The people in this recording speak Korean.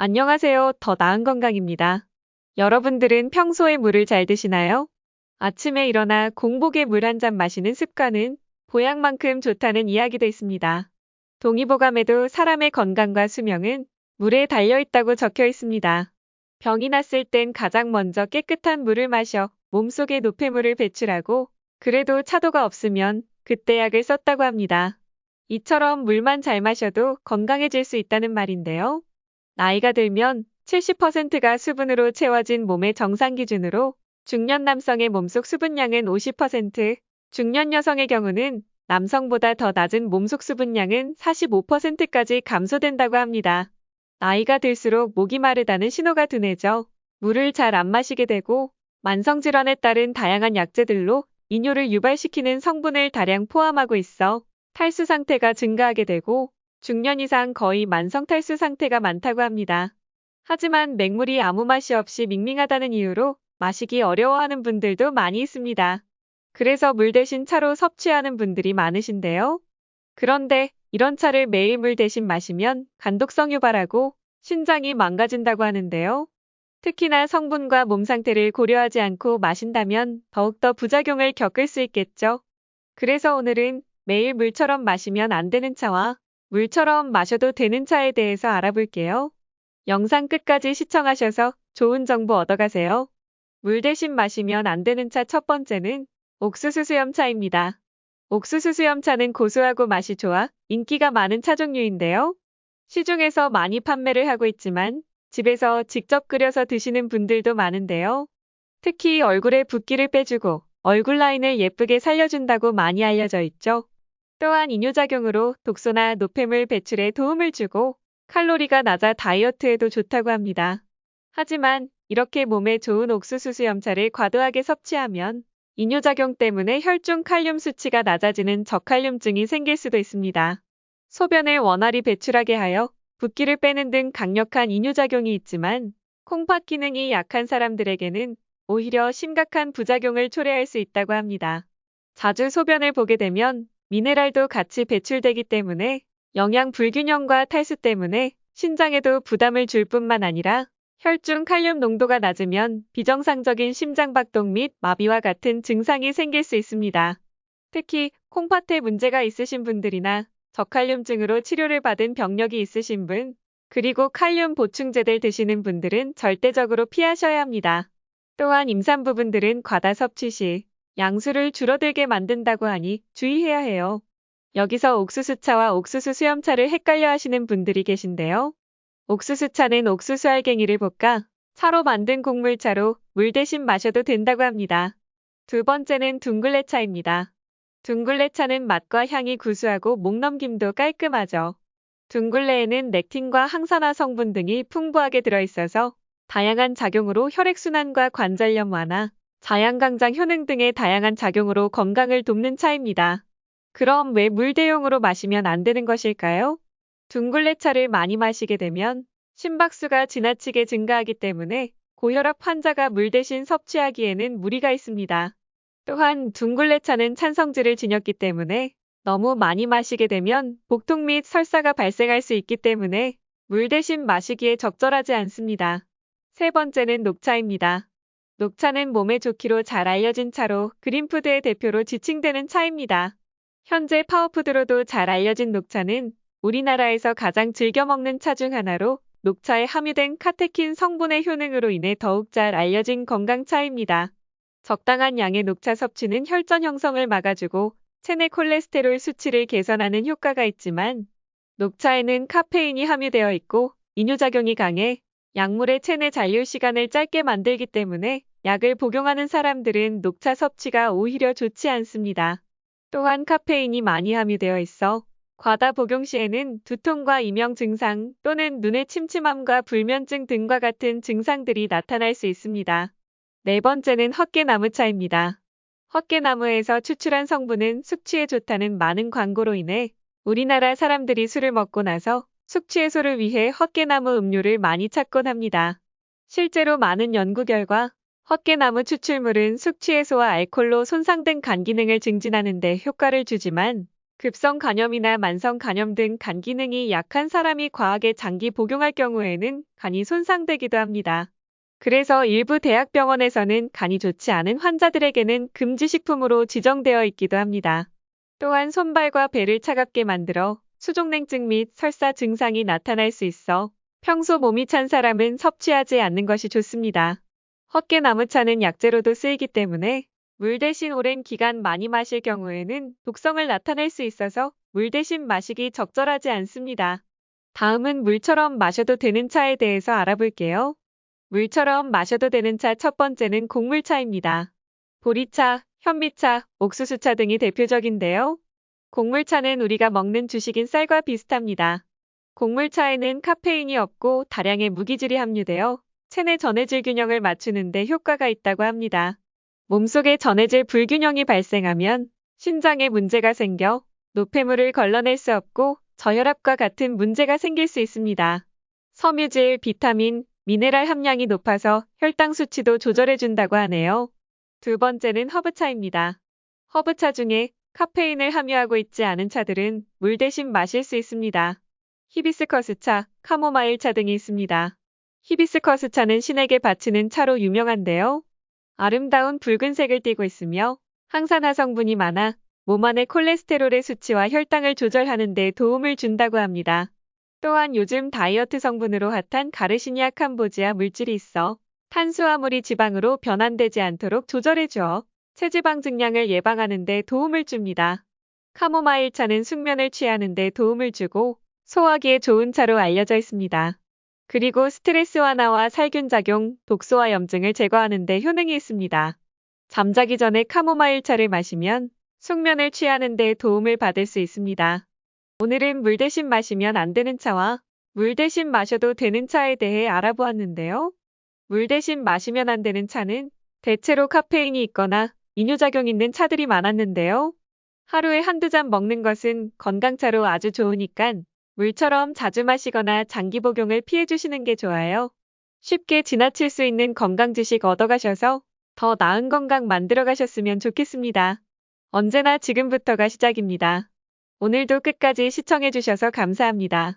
안녕하세요. 더 나은 건강입니다. 여러분들은 평소에 물을 잘 드시나요? 아침에 일어나 공복에 물 한 잔 마시는 습관은 보약만큼 좋다는 이야기도 있습니다. 동의보감에도 사람의 건강과 수명은 물에 달려 있다고 적혀 있습니다. 병이 났을 땐 가장 먼저 깨끗한 물을 마셔 몸속에 노폐물을 배출하고 그래도 차도가 없으면 그때 약을 썼다고 합니다. 이처럼 물만 잘 마셔도 건강해질 수 있다는 말인데요. 나이가 들면 70%가 수분으로 채워진 몸의 정상 기준으로 중년 남성의 몸속 수분량은 50%, 중년 여성의 경우는 남성보다 더 낮은 몸속 수분량은 45%까지 감소된다고 합니다. 나이가 들수록 목이 마르다는 신호가 둔해져 물을 잘 안 마시게 되고 만성질환에 따른 다양한 약재들로 이뇨를 유발시키는 성분을 다량 포함하고 있어 탈수 상태가 증가하게 되고 중년 이상 거의 만성 탈수 상태가 많다고 합니다. 하지만 맹물이 아무 맛이 없이 밍밍하다는 이유로 마시기 어려워하는 분들도 많이 있습니다. 그래서 물 대신 차로 섭취하는 분들이 많으신데요. 그런데 이런 차를 매일 물 대신 마시면 간독성 유발하고 신장이 망가진다고 하는데요. 특히나 성분과 몸 상태를 고려하지 않고 마신다면 더욱더 부작용을 겪을 수 있겠죠. 그래서 오늘은 매일 물처럼 마시면 안 되는 차와 물처럼 마셔도 되는 차에 대해서 알아볼게요. 영상 끝까지 시청하셔서 좋은 정보 얻어가세요. 물 대신 마시면 안 되는 차 첫 번째는 옥수수 수염차입니다. 옥수수 수염차는 고소하고 맛이 좋아 인기가 많은 차 종류인데요. 시중에서 많이 판매를 하고 있지만 집에서 직접 끓여서 드시는 분들도 많은데요. 특히 얼굴에 붓기를 빼주고 얼굴 라인을 예쁘게 살려준다고 많이 알려져 있죠. 또한 이뇨작용으로 독소나 노폐물 배출에 도움을 주고 칼로리가 낮아 다이어트에도 좋다고 합니다. 하지만 이렇게 몸에 좋은 옥수수 수염차를 과도하게 섭취하면 이뇨작용 때문에 혈중 칼륨 수치가 낮아지는 저칼륨증이 생길 수도 있습니다. 소변을 원활히 배출하게 하여 붓기를 빼는 등 강력한 이뇨작용이 있지만 콩팥 기능이 약한 사람들에게는 오히려 심각한 부작용을 초래할 수 있다고 합니다. 자주 소변을 보게 되면 미네랄도 같이 배출되기 때문에 영양 불균형과 탈수 때문에 신장에도 부담을 줄 뿐만 아니라 혈중 칼륨 농도가 낮으면 비정상적인 심장박동 및 마비와 같은 증상이 생길 수 있습니다. 특히 콩팥에 문제가 있으신 분들이나 저칼륨증으로 치료를 받은 병력이 있으신 분, 그리고 칼륨 보충제들 드시는 분들은 절대적으로 피하셔야 합니다. 또한 임산부분들은 과다 섭취 시 양수를 줄어들게 만든다고 하니 주의해야 해요. 여기서 옥수수차와 옥수수 수염차를 헷갈려 하시는 분들이 계신데요. 옥수수차는 옥수수 알갱이를 볶아 차로 만든 곡물차로 물 대신 마셔도 된다고 합니다. 두 번째는 둥글레차입니다. 둥글레차는 맛과 향이 구수하고 목넘김도 깔끔하죠. 둥글레에는 렉틴과 항산화 성분 등이 풍부하게 들어있어서 다양한 작용으로 혈액순환과 관절염 완화, 자양강장 효능 등의 다양한 작용으로 건강을 돕는 차입니다. 그럼 왜 물 대용으로 마시면 안 되는 것일까요? 둥글레차를 많이 마시게 되면 심박수가 지나치게 증가하기 때문에 고혈압 환자가 물 대신 섭취하기에는 무리가 있습니다. 또한 둥글레차는 찬성질을 지녔기 때문에 너무 많이 마시게 되면 복통 및 설사가 발생할 수 있기 때문에 물 대신 마시기에 적절하지 않습니다. 세 번째는 녹차입니다. 녹차는 몸에 좋기로 잘 알려진 차로 그린푸드의 대표로 지칭되는 차입니다. 현재 파워푸드로도 잘 알려진 녹차는 우리나라에서 가장 즐겨 먹는 차 중 하나로 녹차에 함유된 카테킨 성분의 효능으로 인해 더욱 잘 알려진 건강차입니다. 적당한 양의 녹차 섭취는 혈전 형성을 막아주고 체내 콜레스테롤 수치를 개선하는 효과가 있지만 녹차에는 카페인이 함유되어 있고 이뇨작용이 강해 약물의 체내 잔류 시간을 짧게 만들기 때문에 약을 복용하는 사람들은 녹차 섭취가 오히려 좋지 않습니다. 또한 카페인이 많이 함유되어 있어 과다 복용 시에는 두통과 이명 증상 또는 눈의 침침함과 불면증 등과 같은 증상들이 나타날 수 있습니다. 네 번째는 헛개나무차입니다. 헛개나무에서 추출한 성분은 숙취에 좋다는 많은 광고로 인해 우리나라 사람들이 술을 먹고 나서 숙취 해소를 위해 헛개나무 음료를 많이 찾곤 합니다. 실제로 많은 연구 결과 헛개나무 추출물은 숙취 해소와 알코올로 손상된 간 기능을 증진하는 데 효과를 주지만 급성 간염이나 만성 간염 등 간 기능이 약한 사람이 과하게 장기 복용할 경우에는 간이 손상되기도 합니다. 그래서 일부 대학병원에서는 간이 좋지 않은 환자들에게는 금지식품으로 지정되어 있기도 합니다. 또한 손발과 배를 차갑게 만들어 수족냉증 및 설사 증상이 나타날 수 있어 평소 몸이 찬 사람은 섭취하지 않는 것이 좋습니다. 헛개나무차는 약재로도 쓰이기 때문에 물 대신 오랜 기간 많이 마실 경우에는 독성을 나타낼 수 있어서 물 대신 마시기 적절하지 않습니다. 다음은 물처럼 마셔도 되는 차에 대해서 알아볼게요. 물처럼 마셔도 되는 차 첫 번째는 곡물차입니다. 보리차, 현미차, 옥수수차 등이 대표적인데요. 곡물차는 우리가 먹는 주식인 쌀과 비슷합니다. 곡물차에는 카페인이 없고 다량의 무기질이 함유되어 체내 전해질 균형을 맞추는 데 효과가 있다고 합니다. 몸속에 전해질 불균형이 발생하면 신장에 문제가 생겨 노폐물을 걸러낼 수 없고 저혈압과 같은 문제가 생길 수 있습니다. 섬유질, 비타민, 미네랄 함량이 높아서 혈당 수치도 조절해준다고 하네요. 두 번째는 허브차입니다. 허브차 중에 카페인을 함유하고 있지 않은 차들은 물 대신 마실 수 있습니다. 히비스커스차, 카모마일차 등이 있습니다. 히비스커스차는 신에게 바치는 차로 유명한데요. 아름다운 붉은색을 띠고 있으며 항산화 성분이 많아 몸 안의 콜레스테롤의 수치와 혈당을 조절하는 데 도움을 준다고 합니다. 또한 요즘 다이어트 성분으로 핫한 가르시니아 캄보지아 물질이 있어 탄수화물이 지방으로 변환되지 않도록 조절해줘 체지방 증량을 예방하는 데 도움을 줍니다. 카모마일 차는 숙면을 취하는 데 도움을 주고 소화기에 좋은 차로 알려져 있습니다. 그리고 스트레스 완화와 살균 작용, 독소와 염증을 제거하는 데 효능이 있습니다. 잠자기 전에 카모마일 차를 마시면 숙면을 취하는 데 도움을 받을 수 있습니다. 오늘은 물 대신 마시면 안 되는 차와 물 대신 마셔도 되는 차에 대해 알아보았는데요. 물 대신 마시면 안 되는 차는 대체로 카페인이 있거나 이뇨작용 있는 차들이 많았는데요. 하루에 한두 잔 먹는 것은 건강차로 아주 좋으니까 물처럼 자주 마시거나 장기 복용을 피해 주시는 게 좋아요. 쉽게 지나칠 수 있는 건강 지식 얻어가셔서 더 나은 건강 만들어 가셨으면 좋겠습니다. 언제나 지금부터가 시작입니다. 오늘도 끝까지 시청해 주셔서 감사합니다.